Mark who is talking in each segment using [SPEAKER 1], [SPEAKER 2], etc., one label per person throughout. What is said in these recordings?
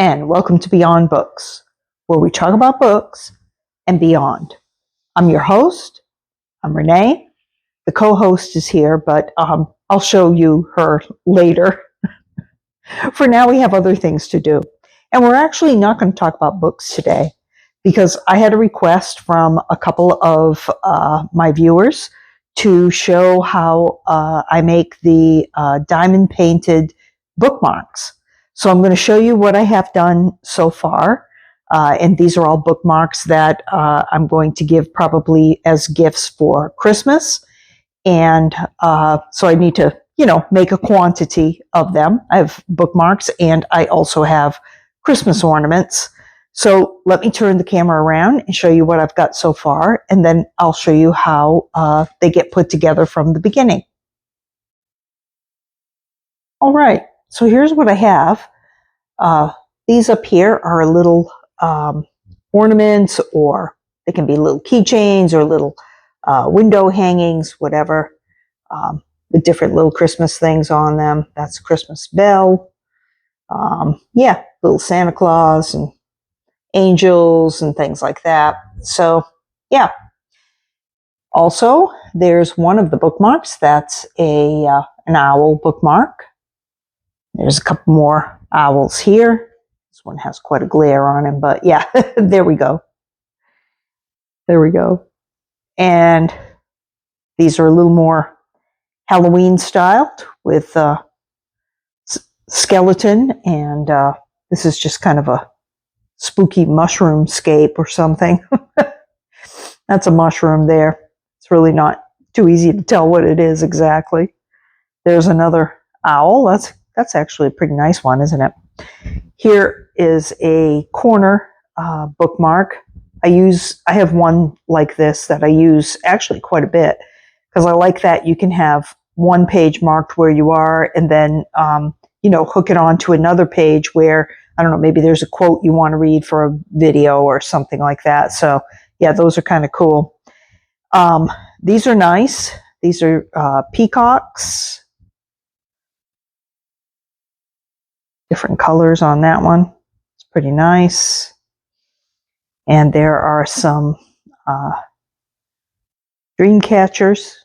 [SPEAKER 1] and welcome to Beyond Books, where we talk about books and beyond. I'm your host. I'm Renee. The co-host is here, but I'll show you her later. For now, we have other things to do. And we're actually not going to talk about books today because I had a request from a couple of my viewers to show how I make the diamond painted bookmarks. So I'm going to show you what I have done so far. And these are all bookmarks that I'm going to give probably as gifts for Christmas. And so I need to, make a quantity of them. I have bookmarks and I also have Christmas ornaments. So let me turn the camera around and show you what I've got so far. And then I'll show you how they get put together from the beginning. All right. So here's what I have. These up here are little ornaments, or they can be little keychains or little window hangings, whatever, with different little Christmas things on them. That's a Christmas bell. Little Santa Claus and angels and things like that. So, yeah. Also, there's one of the bookmarks that's an owl bookmark. There's a couple more owls here. This one has quite a glare on him, but yeah, there we go. There we go. And these are a little more Halloween styled with skeleton, and this is just kind of a spooky mushroom scape or something. That's a mushroom there. It's really not too easy to tell what it is exactly. There's another owl. That's actually a pretty nice one, isn't it? Here is a corner bookmark. I have one like this that I use actually quite a bit because I like that you can have one page marked where you are and then, hook it onto another page where, I don't know, maybe there's a quote you want to read for a video or something like that. So yeah, those are kind of cool. These are nice. These are peacocks. Different colors on that one. It's pretty nice. And there are some dream catchers.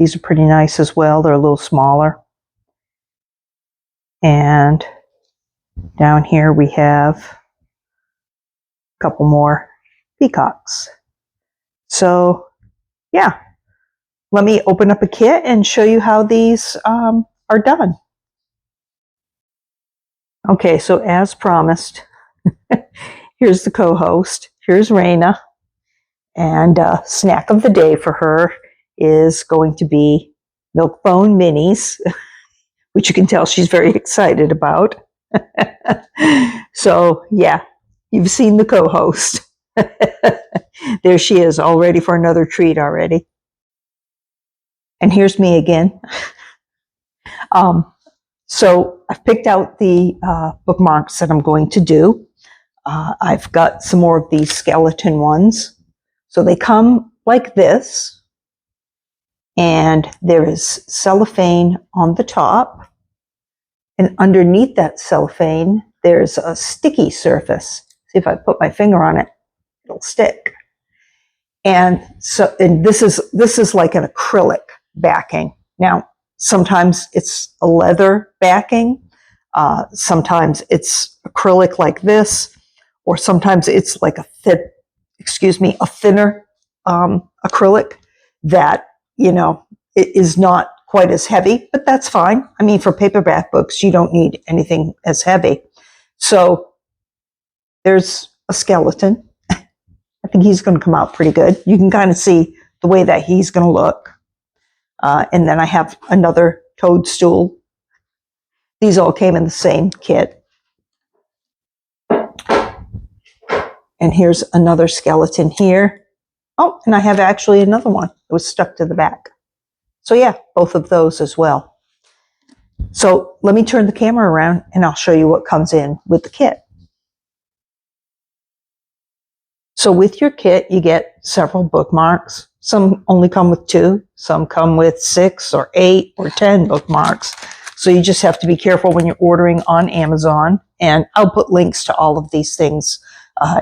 [SPEAKER 1] These are pretty nice as well. They're a little smaller. And down here we have a couple more peacocks. So, yeah. Let me open up a kit and show you how these are done. Okay, so as promised, here's the co-host. Here's Raina. And snack of the day for her is going to be milk bone minis, which you can tell she's very excited about. So, yeah, you've seen the co-host. There she is, all ready for another treat already. And here's me again. So I've picked out the bookmarks that I'm going to do. I've got some more of these skeleton ones. So they come like this. And there is cellophane on the top. And underneath that cellophane, there's a sticky surface. See if I put my finger on it, it'll stick. And this is like an acrylic backing. Now, sometimes it's a leather backing. Sometimes it's acrylic like this, or sometimes it's like a thinner acrylic that, it is not quite as heavy, but that's fine. I mean, for paperback books, you don't need anything as heavy. So there's a skeleton. I think he's going to come out pretty good. You can kind of see the way that he's going to look. And then I have another toadstool. These all came in the same kit. And here's another skeleton here. Oh, and I have actually another one that was stuck to the back. So yeah, both of those as well. So let me turn the camera around and I'll show you what comes in with the kit. So with your kit, you get several bookmarks. Some only come with 2, some come with 6 or 8 or 10 bookmarks. So you just have to be careful when you're ordering on Amazon. And I'll put links to all of these things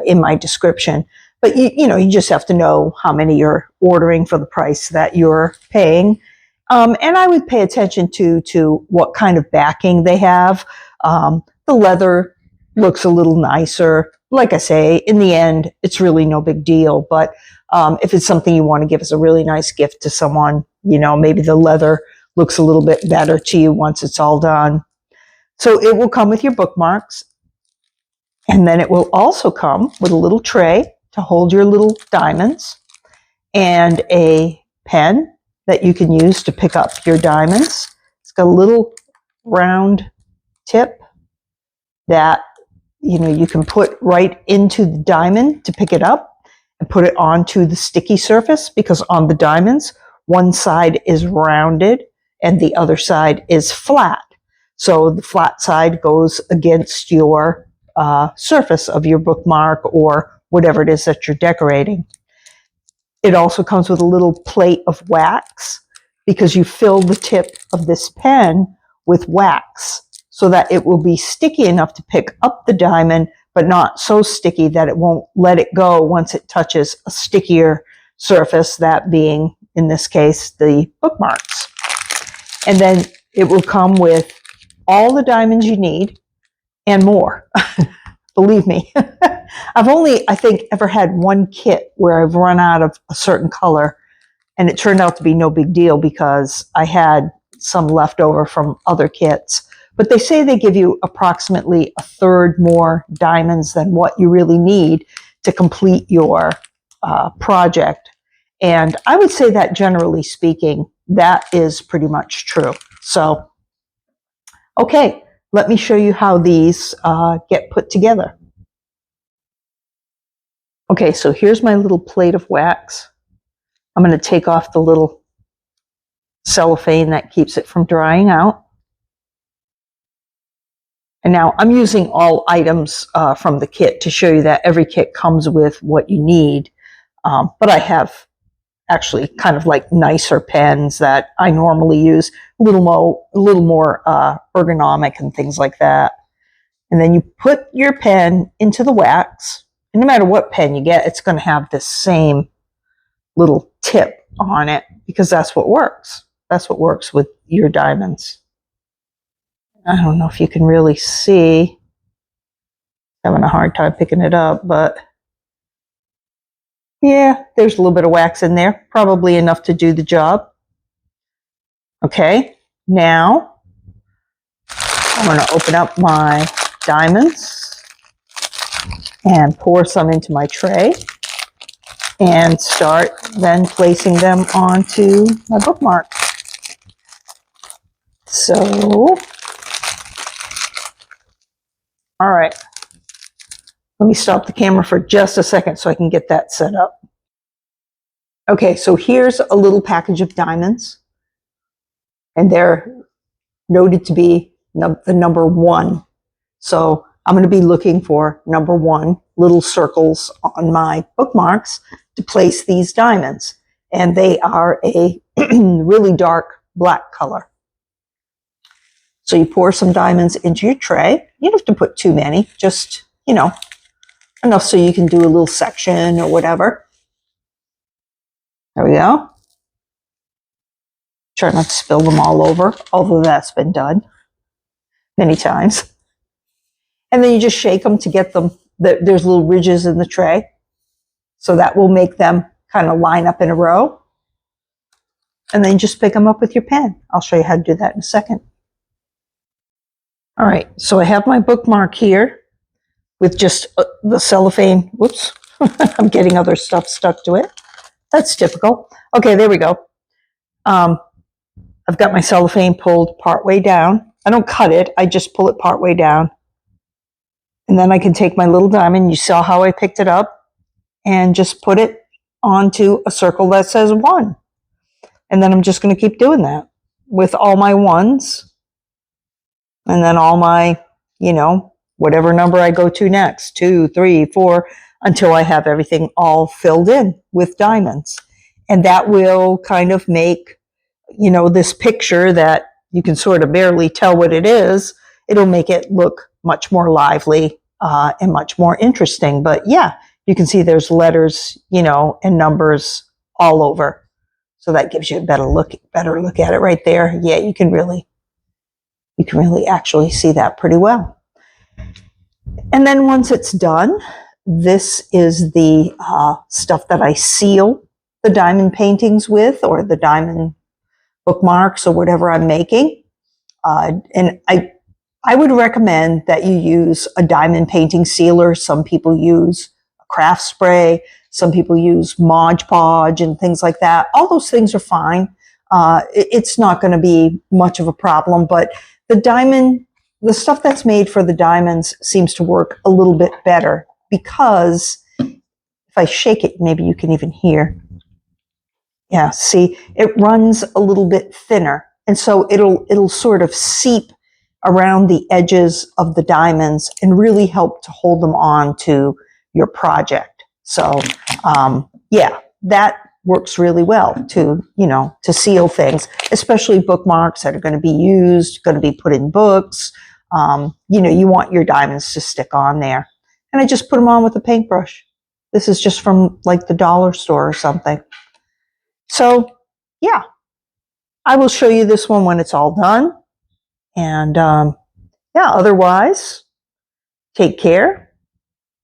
[SPEAKER 1] in my description. But you just have to know how many you're ordering for the price that you're paying. And I would pay attention to what kind of backing they have. The leather looks a little nicer. Like I say, in the end, it's really no big deal. But if it's something you want to give as a really nice gift to someone, maybe the leather looks a little bit better to you once it's all done. So it will come with your bookmarks. And then it will also come with a little tray to hold your little diamonds and a pen that you can use to pick up your diamonds. It's got a little round tip that you can put right into the diamond to pick it up and put it onto the sticky surface, because on the diamonds, one side is rounded and the other side is flat. So the flat side goes against your surface of your bookmark or whatever it is that you're decorating. It also comes with a little plate of wax, because you fill the tip of this pen with wax so that it will be sticky enough to pick up the diamond, but not so sticky that it won't let it go once it touches a stickier surface, that being, in this case, the bookmarks. And then it will come with all the diamonds you need and more. Believe me. I've only, I think, ever had one kit where I've run out of a certain color, and it turned out to be no big deal because I had some left over from other kits. But they say they give you approximately a third more diamonds than what you really need to complete your project. And I would say that, generally speaking, that is pretty much true. So, okay, let me show you how these get put together. Okay, so here's my little plate of wax. I'm going to take off the little cellophane that keeps it from drying out. And now I'm using all items from the kit to show you that every kit comes with what you need. But I have actually kind of like nicer pens that I normally use, a little more ergonomic and things like that. And then you put your pen into the wax, and no matter what pen you get, it's going to have this same little tip on it, because that's what works. That's what works with your diamonds. I don't know if you can really see. Having a hard time picking it up, but yeah, there's a little bit of wax in there, probably enough to do the job. Okay, now I'm going to open up my diamonds and pour some into my tray and start then placing them onto my bookmark. So, all right. Let me stop the camera for just a second so I can get that set up. Okay, so here's a little package of diamonds, and they're noted to be the number 1. So I'm going to be looking for number 1 little circles on my bookmarks to place these diamonds. And they are a really dark black color. So you pour some diamonds into your tray. You don't have to put too many, just, enough so you can do a little section or whatever. There we go. Try not to spill them all over, although that's been done many times. And then you just shake them to get them, there's little ridges in the tray. So that will make them kind of line up in a row. And then just pick them up with your pen. I'll show you how to do that in a second. All right, so I have my bookmark here with just the cellophane. Whoops, I'm getting other stuff stuck to it. That's typical. Okay, there we go. I've got my cellophane pulled partway down. I don't cut it, I just pull it partway down. And then I can take my little diamond, you saw how I picked it up, and just put it onto a circle that says 1. And then I'm just going to keep doing that with all my 1s. And then all my, whatever number I go to next, 2, 3, 4, until I have everything all filled in with diamonds. And that will kind of make, this picture that you can sort of barely tell what it is, it'll make it look much more lively and much more interesting. But yeah, you can see there's letters, and numbers all over. So that gives you a better look at it right there. Yeah, you can really actually see that pretty well. And then once it's done, this is the stuff that I seal the diamond paintings with, or the diamond bookmarks, or whatever I'm making. And I would recommend that you use a diamond painting sealer. Some people use a craft spray. Some people use Mod Podge and things like that. All those things are fine. It's not going to be much of a problem, but the stuff that's made for the diamonds seems to work a little bit better, because if I shake it, maybe you can even hear. Yeah, see, it runs a little bit thinner. And so it'll sort of seep around the edges of the diamonds and really help to hold them on to your project. So, yeah, that works really well to seal things, especially bookmarks that are going to be used, going to be put in books. You want your diamonds to stick on there. And I just put them on with a paintbrush. This is just from like the dollar store or something. So, yeah, I will show you this one when it's all done. And yeah, otherwise, take care.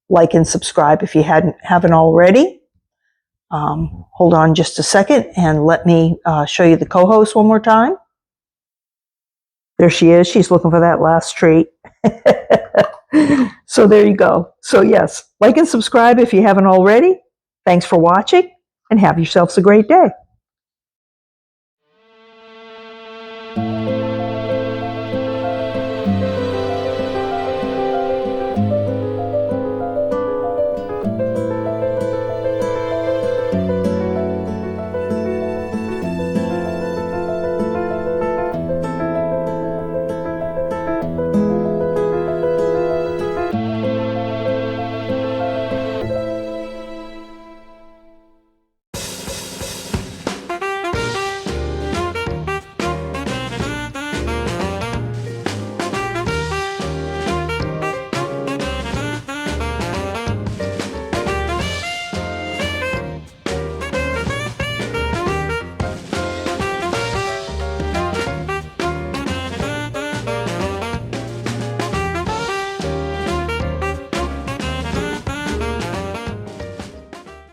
[SPEAKER 1] Like and subscribe if you haven't already. Hold on just a second and let me show you the co-host one more time. There she is. She's looking for that last treat. So there you go. So yes, like and subscribe if you haven't already. Thanks for watching, and have yourselves a great day.